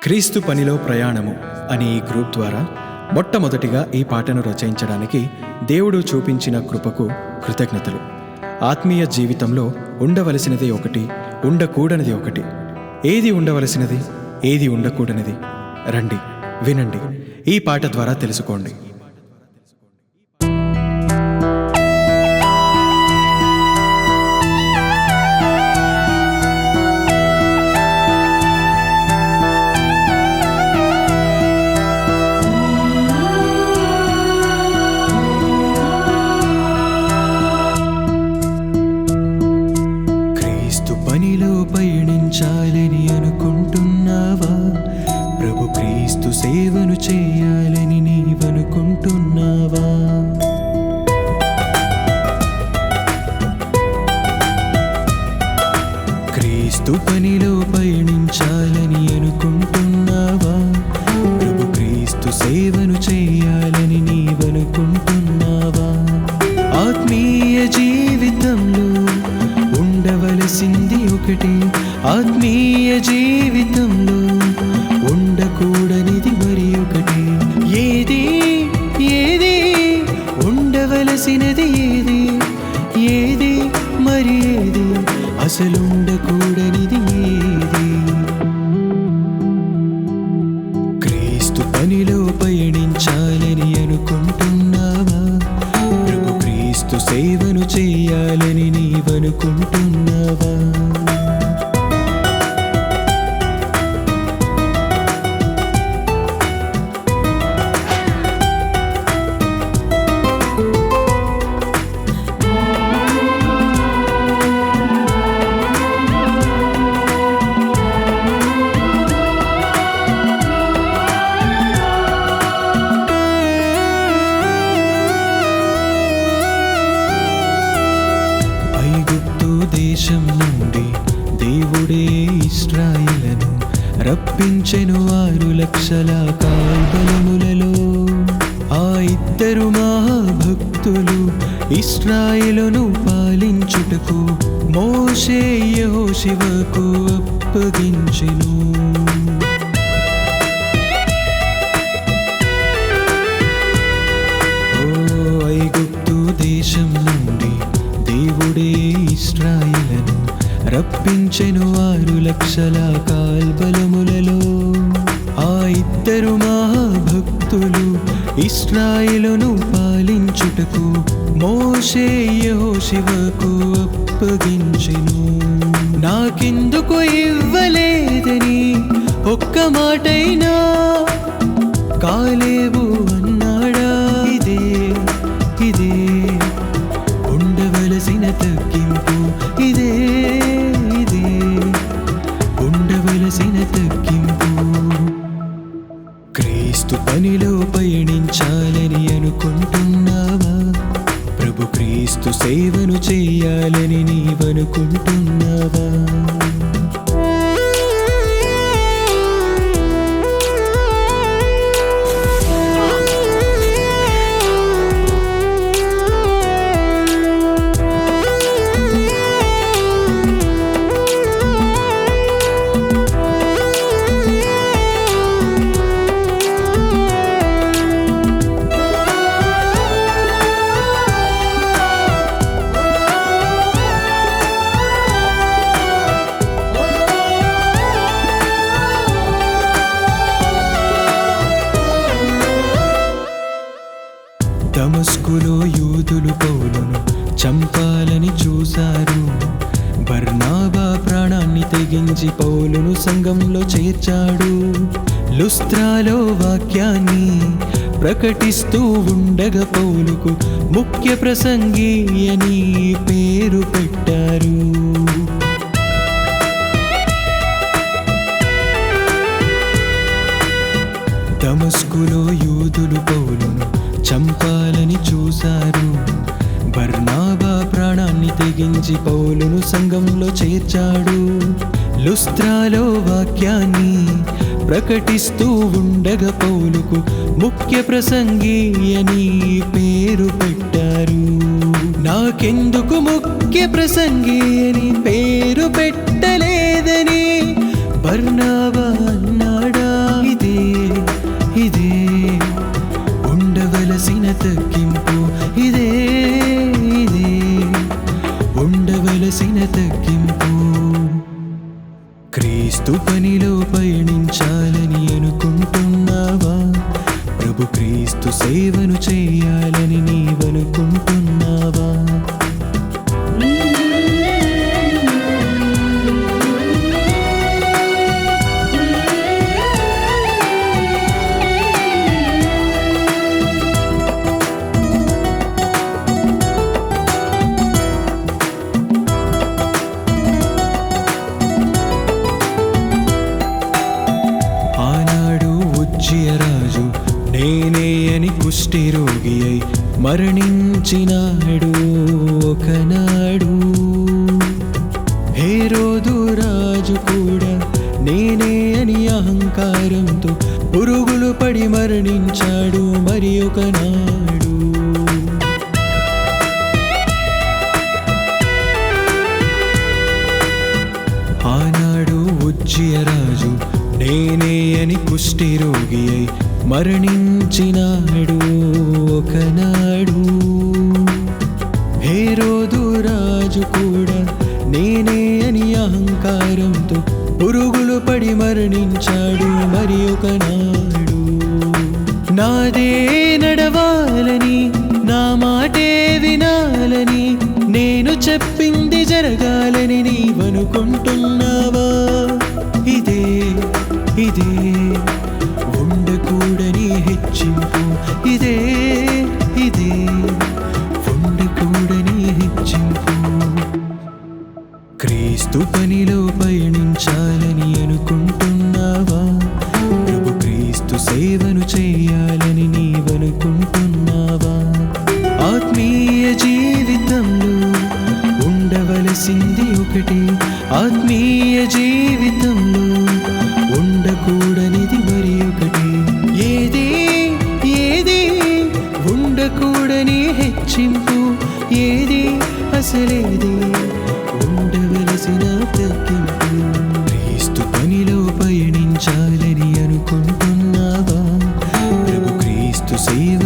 క్రీస్తు పనిలో ప్రయాణము అనే ఈ గ్రూప్ ద్వారా మొట్టమొదటిగా ఈ పాటను రచయించడానికి దేవుడు చూపించిన కృపకు కృతజ్ఞతలు. ఆత్మీయ జీవితంలో ఉండవలసినది ఒకటి, ఉండకూడనిది ఒకటి. ఏది ఉండవలసినది, ఏది ఉండకూడనిది? రండి, వినండి, ఈ పాట ద్వారా తెలుసుకోండి. పనిలో పయనించాలని అనుకుంటున్నావా? ప్రభు క్రీస్తు సేవను చేయాలని నీవనుకుంటున్నావా? క్రీస్తు పనిలో పయనించాలని అనుకుంటున్నావా? ప్రభు క్రీస్తు సేవను చేయాలని నీవనుకుంటున్నావా? ఆత్మీయ జీవితంలో ఉండవలసింది ఒకటి, ఆత్మీయ జీవితంలో ఉండకూడనిది మరి ఒకటి. ఏది ఏది ఉండవలసినది, ఏది ఏది మరి ఏది అసలుండకూడనిది ఏది? క్రీస్తు పనిలో పయనించాలని అనుకుంటున్నావా? ప్రభు క్రీస్తు సేవను చేయాలని నీవనుకుంటున్నావా? దేశం నుండి దేవుడే ఇశ్రాయేలును రప్పించెను 6 లక్షల కాల్బలములలో. ఆ ఇద్దరు మహాభక్తులు ఇశ్రాయేలును పాలించుటకు మోషే యెహోషువకు అప్పగించెను. ఐగుప్తు దేశం నుండి దేవుడే ఇశ్రాయేలును రప్పించెను 6 లక్షల కాల్బలములలో. ఆ ఇద్దరు మహాభక్తులు ఇశ్రాయేలును పాలించుటకు మోషే యెహోషువకు అప్పగించెను. నాకెందుకు ఇవ్వలేదని ఒక్క మాటైనా కాలేబు అన్నాడా? ఇదే ఇదే ఉండవలసిన తగ్గింపు, ఇదే ఇదే ఉండవలసిన తగ్గింపు. క్రీస్తు పనిలో పయనించాలని అనుకుంటున్నావా? ప్రభు క్రీస్తు సేవను చేయాలని నీవనుకుంటున్నావా? దమస్కులో యూదులు పౌలును చంపాలని చూశారు. బర్నాబా ప్రాణాన్ని తెగించి పౌలును సంఘంలో చేర్చాడు. లుస్త్రాలో వాక్యాన్ని ప్రకటిస్తూ ఉండగా పౌలుకు ముఖ్య ప్రసంగి అని పేరు పెట్టారు. దమస్కులో యూదులు పౌలును చంపాలని చూశారు. బర్నాబా ప్రాణాన్ని తెగించి పౌలును సంఘంలో చేర్చాడు. లుస్త్రాలో వాక్యాన్ని ప్రకటిస్తూ ఉండగా పౌలుకు ముఖ్య ప్రసంగి అని పేరు పెట్టారు. నాకెందుకు ముఖ్య ప్రసంగి అని పేరు పెట్టలేదని బర్నాబా అన్నాడా? ఉండవలసిన తగ్గింపు. క్రీస్తు పనిలో పయనించాలని అనుకుంటున్నావా? ప్రభు క్రీస్తు సేవను చేయాలని నీవనుకుంటున్నావా? రాజు నేనే అని కుష్ఠరోగి అయి మరణించినాడు ఒకనాడు. హేరోదు రాజు కూడా నేనే అని అహంకారంతో పురుగులు పడి మరణించాడు మరి ఒకనాడు. ఆనాడు ఉజ్జియ రాజు నేనే అని కుష్ఠరోగి అయి మరణించినాడు ఒకనాడు. హేరోదు రాజు కూడా నేనే అని అహంకారంతో పురుగులు పడి మరణించాడు మరి ఒకనాడు. నాదే నడవాలని నా మాటే వినాలని నేను చెప్పింది జరగాలని నీవనుకుంటున్నావా? ఇదే ఇదే ఉండకూడని హెచ్చింపు. ఇదే ఇదే ఉండకూడని హెచ్చింపు. క్రీస్తు పనిలో పయనించాలని అనుకుంటున్నావా? ప్రభు క్రీస్తు సేవను చేయాలని నీవనుకుంటున్నావా? ఆత్మీయ జీవితంలో ఉండవలసింది ఒకటి, ఆత్మీయ జీవితంలో ఉండకూడనిది మరి ఒకటి. ఏది ఏది ఉండకూడని హెచ్చింపు, ఏది అసలేది ఉండవలసిన తగ్గింపు. క్రీస్తు పనిలో పయనించాలని అనుకుంటున్నావా? ప్రభు క్రీస్తు సేవ